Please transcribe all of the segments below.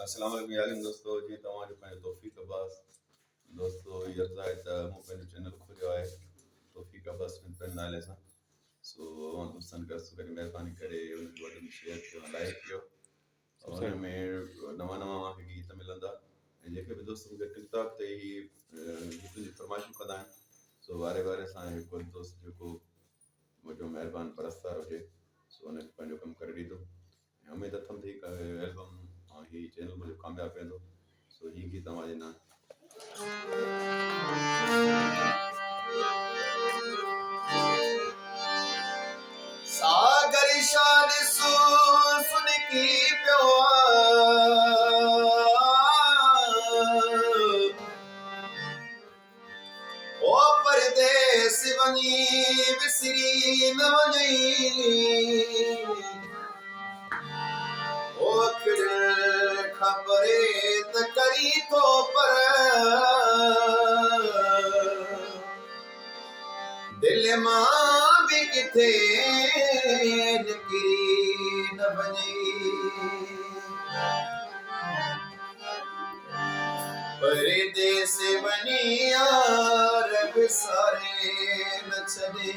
अस्सलाम वालेकुम यारिन दोस्तों जी तव्हांजो पंहिंजो तौफ़ीक़ अब्बास दोस्तों इहा आहे त मूं पंहिंजो चैनल खोलियो आहे तौफ़ीक़ अब्बास पिन नाले सां सो दोस्तनि खे असु करे महिरबानी करे उनखे वॾनि में शेयर कयो लाइक कयो और हुन में नवां नवां मूंखे गीत मिलंदा ऐं जेके बि दोस्त मूंखे टिकटॉक ते ही गीतनि जी फरमाइशूं कंदा आहिनि सो वारे वारे सां हिकु दोस्त जेको मुंहिंजो महिरबानी परस्तार हुजे सो हुनखे पंहिंजो कमु करे ॾींदो ऐं उमेदु अथमि त एल्बम ऐं हीअ चैनल मुंहिंजो कामयाबु वेंदो सो हीअ गीत तव्हांजे नाम सागर शान सुन की पियो ओ परदेस वञी विसरी न वञई ओ खबरे त करी थो पर दिल मां भी किथे निकिरी न वञई परदेस वञी यार विसारे न छॾे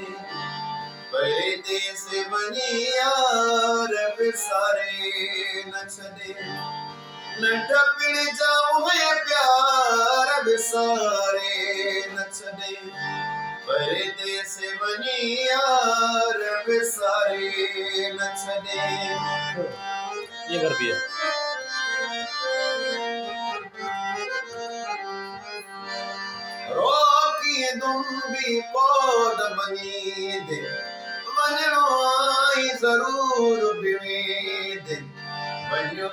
परदेस वञी यार विसारे न छॾे नंढ पिण जाऊं है प्यार विसारे न छॾे परदेस वञी यार विसारे न छॾे ये घर भी है रोकी दुम्बी पौध मनी दे वञणो आई ज़रूर भी दे वञो